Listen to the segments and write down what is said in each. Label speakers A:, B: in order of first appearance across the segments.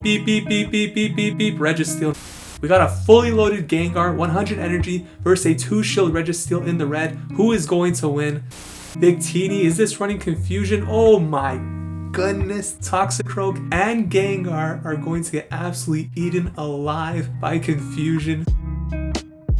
A: Beep, beep, beep, beep, beep, beep, beep. Registeel. We got a fully loaded Gengar, 100 energy versus a 2-shield Registeel in the red. Who is going to win? Victini, is this running confusion? Oh my goodness. Toxicroak and Gengar are going to get absolutely eaten alive by confusion.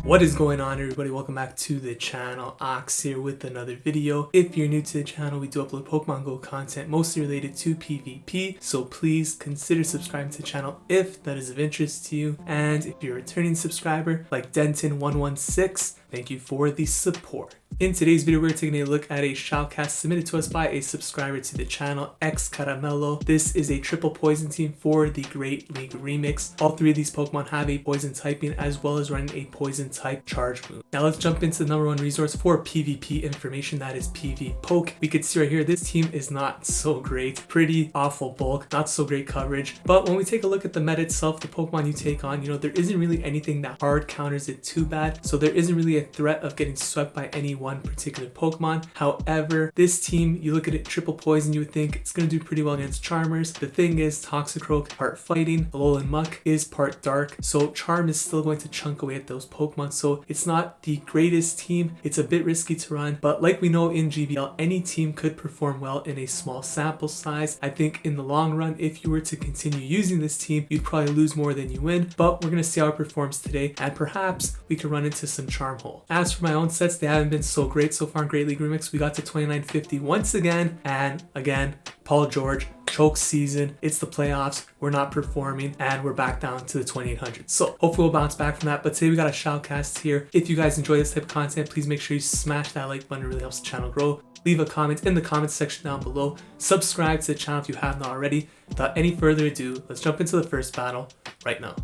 A: What is going on, everybody? Welcome back to the channel. Ox here with another video. If you're new to the channel, we do upload Pokemon Go content mostly related to PvP, so please consider subscribing to the channel if that is of interest to you. And if you're a returning subscriber like Denton116, thank you for the support. In today's video, we're taking a look at a shoutcast submitted to us by a subscriber to the channel, Excaramelo. This is a triple poison team for the Great League Remix. All three of these Pokemon have a poison typing as well as running a poison type charge move. Now let's jump into the number one resource for PvP information, that is PvPoke. We could see right here, this team is not so great. Pretty awful bulk, not so great coverage. But when we take a look at the meta itself, the Pokemon you take on, there isn't really anything that hard counters it too bad. So there isn't really a threat of getting swept by any one particular Pokemon. However, this team, you look at it triple poison, you would think it's going to do pretty well against Charmers. The thing is, Toxicroak part fighting, Alolan Muk is part dark, so Charm is still going to chunk away at those Pokemon. So it's not the greatest team. It's a bit risky to run, but like we know in GBL, any team could perform well in a small sample size. I think in the long run, if you were to continue using this team, you'd probably lose more than you win, but we're going to see how it performs today, and perhaps we could run into some charm hole. As for my own sets, they haven't been so great so far in Great League Remix. We got to 2950 once again, and again, Paul George, choke season, it's the playoffs, we're not performing, and we're back down to the 2800. So hopefully we'll bounce back from that, but today we got a shoutcast here. If you guys enjoy this type of content, please make sure you smash that like button, it really helps the channel grow. Leave a comment in the comments section down below. Subscribe to the channel if you have not already. Without any further ado, let's jump into the first battle right now.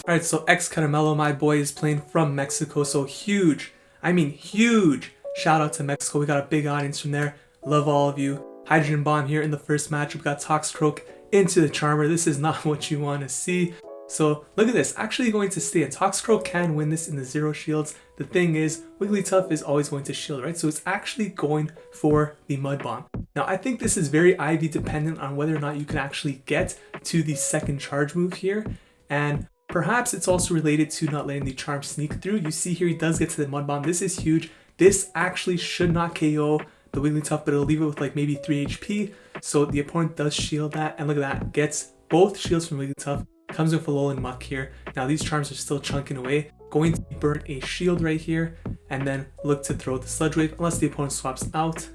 A: Alright, so Excaramelo, my boy, is playing from Mexico, so huge, I mean huge shout out to Mexico. We got a big audience from there. Love all of you. Hydrogen Bomb here in the first match. We got Toxicroak into the Charmer. This is not what you want to see. So look at this, actually going to stay, and Toxicroak can win this in the zero shields. The thing is, Wigglytuff is always going to shield, right? So it's actually going for the Mud Bomb. Now I think this is very IV dependent on whether or not you can actually get to the second charge move here, and perhaps it's also related to not letting the charm sneak through. You see here he does get to the Mud Bomb. This is huge. This actually should not KO the Wigglytuff, but it'll leave it with like maybe 3 HP. So the opponent does shield that, and look at that, gets both shields from Wigglytuff. Comes with Alolan Muk here. Now these charms are still chunking away. Going to burn a shield right here, and then look to throw the Sludge Wave, unless the opponent swaps out,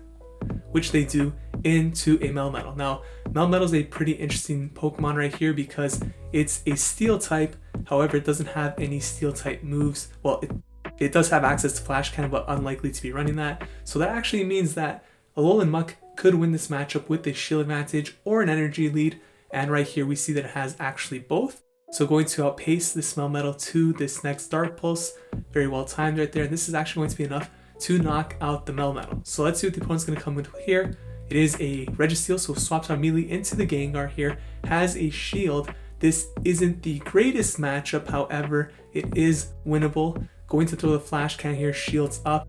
A: which they do, into a Melmetal. Now, Melmetal is a pretty interesting Pokemon right here because it's a Steel type. However, it doesn't have any Steel type moves. Well, it does have access to Flash Cannon, but unlikely to be running that. So that actually means that Alolan Muk could win this matchup with a shield advantage or an energy lead. And right here we see that it has actually both. So going to outpace this Melmetal to this next Dark Pulse. Very well timed right there. And this is actually going to be enough to knock out the Melmetal. So let's see what the opponent's going to come with here. It is a Registeel, so swaps out immediately into the Gengar here. Has a shield. This isn't the greatest matchup, however, it is winnable. Going to throw the Flash Cannon here, shields up.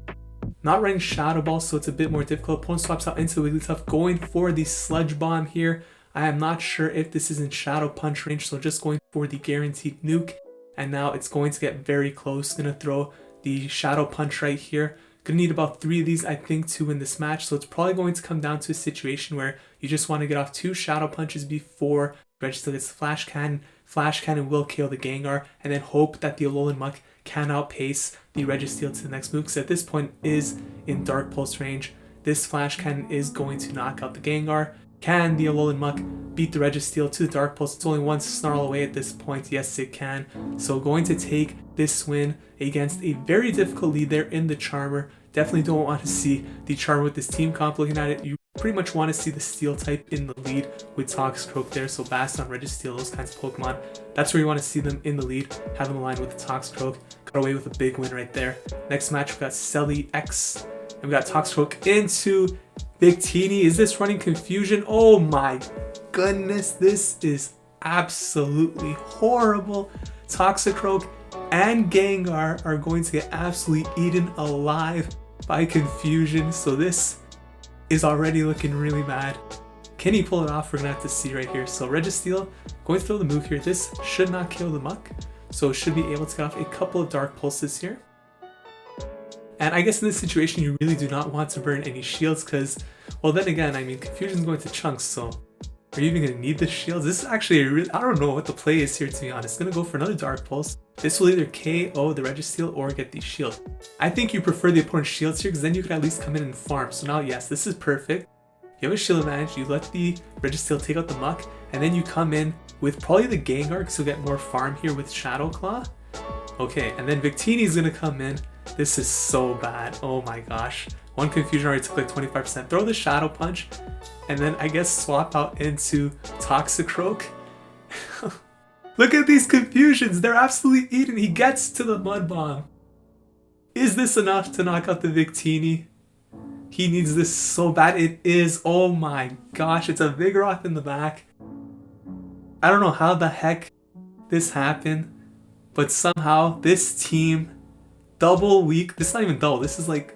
A: Not running Shadow Ball, so it's a bit more difficult. Opponent swaps out into Wigglytuff, going for the Sludge Bomb here. I am not sure if this is in Shadow Punch range, so just going for the guaranteed nuke. And now it's going to get very close. Gonna throw the Shadow Punch right here. Gonna need about 3 of these, I think, to win this match. So it's probably going to come down to a situation where you just want to get off 2 Shadow Punches before Registeel gets the Flash Cannon. Flash Cannon will kill the Gengar, and then hope that the Alolan Muk can outpace the Registeel to the next move, because at this point is in Dark Pulse range. This Flash Cannon is going to knock out the Gengar. Can the Alolan Muk beat the Registeel to the Dark Pulse? It's only 1 snarl away at this point. Yes, it can. So going to take this win against a very difficult lead there in the Charmer. Definitely don't want to see the Charmer with this team comp. Looking at it, you pretty much want to see the Steel type in the lead with Toxicroak there. So Bastion, Registeel, those kinds of Pokemon. That's where you want to see them in the lead. Have them aligned with the Toxicroak. Got away with a big win right there. Next match, we got ooCELIXoo. And we got Toxicroak into Victini. Is this running confusion? Oh my goodness, this is absolutely horrible. Toxicroak and Gengar are going to get absolutely eaten alive by confusion. So this is already looking really bad. Can he pull it off? We're gonna have to see right here. So Registeel going to throw the move here. This should not kill the Muk, so should be able to get off a couple of Dark Pulses here. And I guess in this situation, you really do not want to burn any shields because, well, then again, I mean, Confusion's going to chunks, so are you even going to need the shields? This is actually a really, I don't know what the play is here, to be honest. Going to go for another Dark Pulse. This will either KO the Registeel or get the shield. I think you prefer the opponent's shields here because then you could at least come in and farm. So now, yes, this is perfect. You have a shield advantage, you let the Registeel take out the Muk, and then you come in with probably the Gengar because you'll get more farm here with Shadow Claw. Okay, and then Victini is going to come in. This is so bad. Oh my gosh. One Confusion already took like 25%. Throw the Shadow Punch, and then I guess swap out into Toxicroak. Look at these Confusions. They're absolutely eating. He gets to the Mud Bomb. Is this enough to knock out the Victini? He needs this so bad. It is. Oh my gosh. It's a Vigoroth in the back. I don't know how the heck this happened, but somehow this team double weak. This is not even double. This is like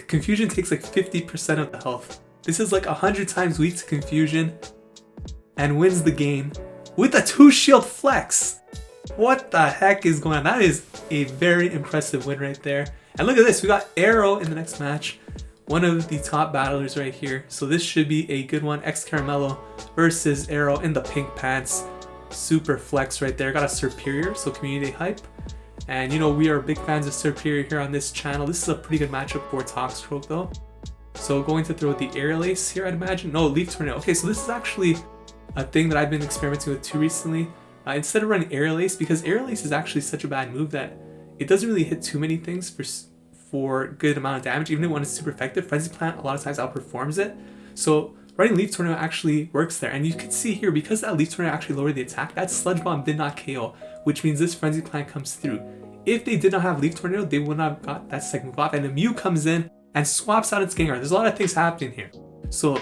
A: Confusion takes like 50% of the health. This is like 100 times weak to Confusion and wins the game with a 2-shield flex. What the heck is going on? That is a very impressive win right there. And look at this. We got Arrohh in the next match. One of the top battlers right here. So this should be a good one. Excaramelo versus Arrohh in the pink pants. Super flex right there. Got a Serperior, so community hype. And you know, we are big fans of Serperior here on this channel. This is a pretty good matchup for Toxicroak though. So going to throw the reAlris here, I'd imagine. No, Leaf Tornado. Okay, so this is actually a thing that I've been experimenting with too recently. Instead of running reAlris, because reAlris is actually such a bad move that it doesn't really hit too many things for good amount of damage, even when it's super effective. Frenzy Plant a lot of times outperforms it. So running Leaf Tornado actually works there. And you can see here, because that Leaf Tornado actually lowered the attack, that Sludge Bomb did not KO, which means this Frenzy Plant comes through. If they did not have Leaf Tornado, they would not have got that second move off. And the Mew comes in and swaps out its Gengar. There's a lot of things happening here. So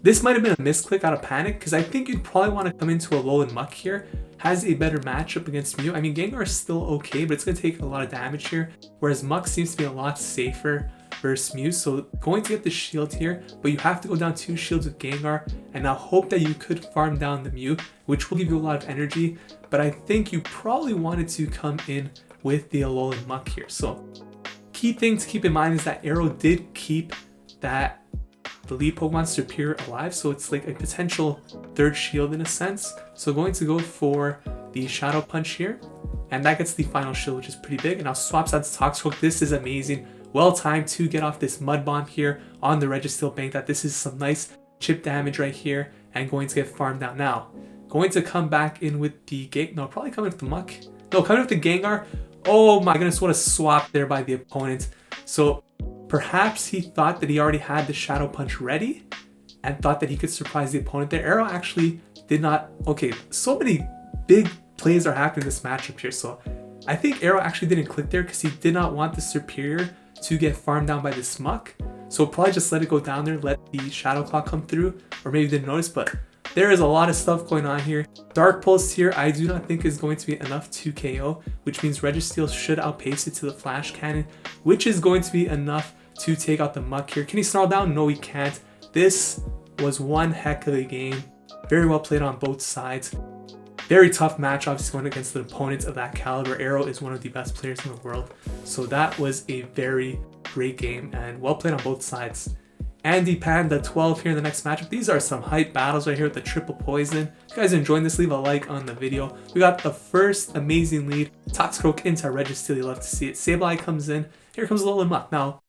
A: this might have been a misclick out of panic, because I think you'd probably want to come into Alolan Muk here. Has a better matchup against Mew. I mean, Gengar is still okay, but it's going to take a lot of damage here, whereas Muk seems to be a lot safer versus Mew. So going to get the shield here, but you have to go down 2 shields with Gengar, and now hope that you could farm down the Mew, which will give you a lot of energy. But I think you probably wanted to come in with the Alolan Muk here. So key thing to keep in mind is that Arrohh did keep the lead Pokemon Serperior alive, so it's like a potential 3rd shield in a sense. So going to go for the Shadow Punch here, and that gets the final shield, which is pretty big. And now swaps out to Toxicroak. This is amazing. Well timed to get off this Mud Bomb here on the Registeel bank. That this is some nice chip damage right here, and going to get farmed down. Now going to come back in with the probably coming with the Muk. No, coming with the Gengar. Oh my goodness, what a swap there by the opponent. So perhaps he thought that he already had the Shadow Punch ready and thought that he could surprise the opponent there. Arrohh actually did not. Okay, so many big plays are happening in this matchup here. So I think Arrohh actually didn't click there because he did not want the Serperior to get farmed down by this Muk. So probably just let it go down there, let the Shadow Claw come through, or maybe didn't notice, but there is a lot of stuff going on here. Dark Pulse here, I do not think is going to be enough to KO, which means Registeel should outpace it to the Flash Cannon, which is going to be enough to take out the Muk here. Can he snarl down? No, he can't. This was one heck of a game. Very well played on both sides. Very tough match, obviously, going against an opponent of that caliber. Arrohh is one of the best players in the world. So that was a very great game and well played on both sides. Andy Panda 12 here in the next matchup. These are some hype battles right here with the triple poison. If you guys are enjoying this, leave a like on the video. We got the first amazing lead. Toxicroak into Registeel. You love to see it. Sableye comes in. Here comes Alolan Muk. Now,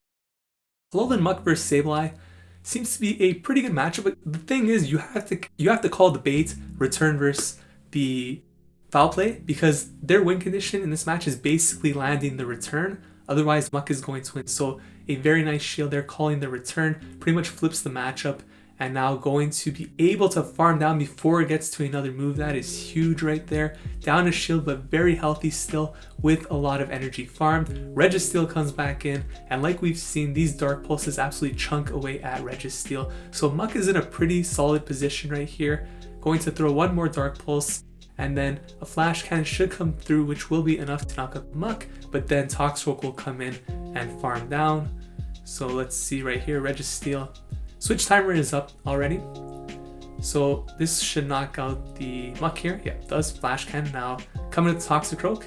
A: Alolan Muk versus Sableye seems to be a pretty good matchup, but the thing is, you have to call the bait return versus the foul play, because their win condition in this match is basically landing the return. Otherwise, Muk is going to win. So a very nice shield there, calling the return, pretty much flips the matchup, and now going to be able to farm down before it gets to another move. That is huge right there. Down a shield, but very healthy still with a lot of energy farmed. Registeel comes back in, and like we've seen, these Dark Pulses absolutely chunk away at Registeel. So Muk is in a pretty solid position right here. Going to throw one more Dark Pulse, and then a Flash Cannon should come through, which will be enough to knock out the Muk, but then Toxicroak will come in and farm down. So let's see right here, Registeel. Switch timer is up already. So this should knock out the Muk here. Yeah, it does. Flash Cannon now. Coming to Toxicroak.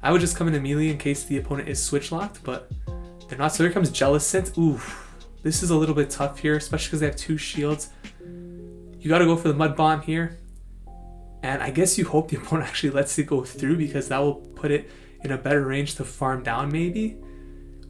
A: I would just come in immediately in case the opponent is switch locked, but they're not. So here comes Jellicent. Ooh, this is a little bit tough here, especially because they have 2 shields. You got to go for the Mud Bomb here. And I guess you hope the opponent actually lets it go through, because that will put it in a better range to farm down maybe.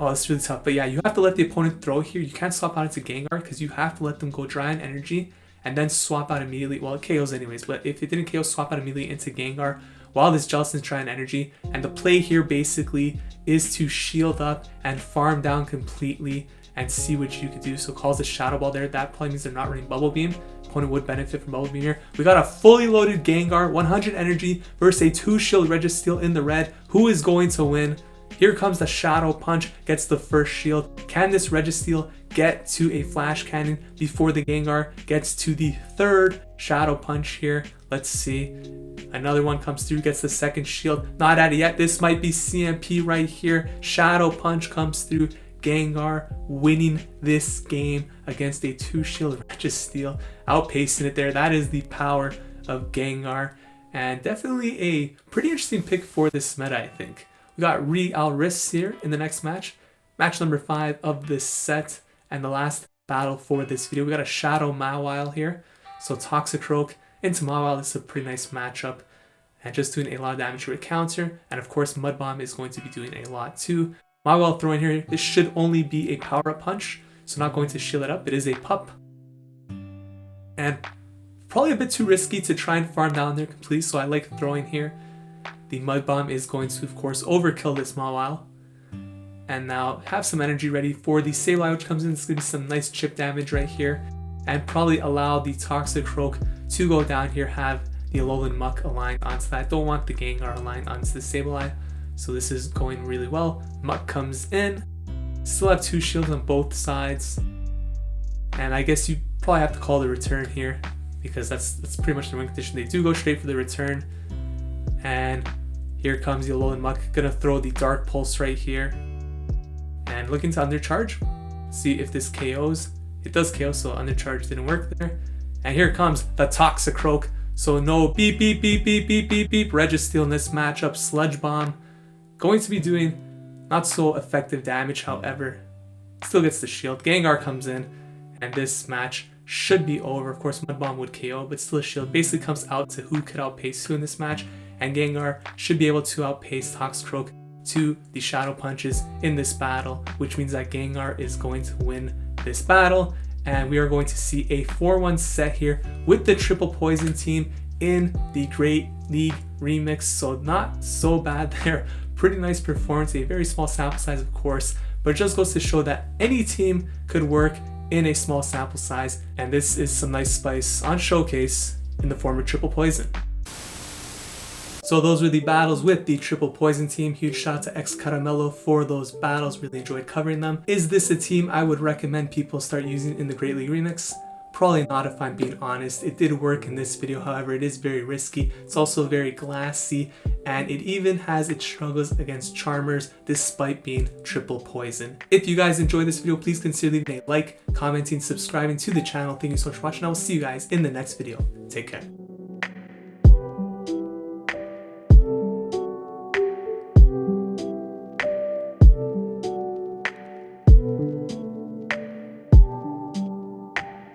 A: Oh, it's really tough. But yeah, you have to let the opponent throw here. You can't swap out into Gengar because you have to let them go dry on energy and then swap out immediately. Well, it KOs anyways, but if it didn't KO, swap out immediately into Gengar while this Jellicent's dry on energy. And the play here basically is to shield up and farm down completely and see what you could do. So calls the Shadow Ball there. That probably means they're not running Bubble Beam. Opponent would benefit from Bubble Beam here. We got a fully loaded Gengar, 100 energy versus a 2 shield Registeel in the red. Who is going to win? Here comes the Shadow Punch, gets the first shield. Can this Registeel get to a Flash Cannon before the Gengar gets to the 3rd Shadow Punch here? Let's see. Another one comes through, gets the 2nd shield. Not at it yet. This might be CMP right here. Shadow Punch comes through. Gengar winning this game against a 2 shield Registeel. Outpacing it there. That is the power of Gengar. And definitely a pretty interesting pick for this meta, I think. We got reAlris here in the next match. Match number 5 of this set and the last battle for this video. We got a Shadow Mawile here. So Toxicroak into Mawile. This is a pretty nice matchup. And just doing a lot of damage to a counter. And of course, Mud Bomb is going to be doing a lot too. Mawile throwing here. This should only be a power-up punch. So not going to shield it up. It is a pup. And probably a bit too risky to try and farm down there completely. So I like throwing here. The Mud Bomb is going to, of course, overkill this Mawile. And now have some energy ready for the Sableye, which comes in. It's going to be some nice chip damage right here. And probably allow the Toxicroak to go down here, have the Alolan Muk aligned onto that. Don't want the Gengar aligned onto the Sableye. So this is going really well. Muk comes in. Still have 2 shields on both sides. And I guess you probably have to call the return here, because that's pretty much the win condition. They do go straight for the return. And here comes the Alolan Muk, gonna throw the Dark Pulse right here. And looking to undercharge. See if this KOs. It does KO, so undercharge didn't work there. And here comes the Toxicroak. So no beep, beep, beep, beep, beep, beep, beep. Registeel in this matchup. Sludge Bomb. Going to be doing not so effective damage, however. Still gets the shield. Gengar comes in. And this match should be over. Of course, Mud Bomb would KO, but still a shield. Basically comes out to who could outpace who in this match. And Gengar should be able to outpace Toxicroak to the Shadow Punches in this battle, which means that Gengar is going to win this battle. And we are going to see a 4-1 set here with the Triple Poison team in the Great League Remix. So not so bad there. Pretty nice performance. A very small sample size, of course, but it just goes to show that any team could work in a small sample size. And this is some nice spice on Showcase in the form of Triple Poison. So those were the battles with the Triple Poison team. Huge shout out to Excaramelo for those battles. Really enjoyed covering them. Is this a team I would recommend people start using in the Great League Remix? Probably not, if I'm being honest. It did work in this video, however, it is very risky. It's also very glassy, and it even has its struggles against Charmers despite being Triple Poison. If you guys enjoyed this video, please consider leaving a like, commenting, subscribing to the channel. Thank you so much for watching. I will see you guys in the next video. Take care.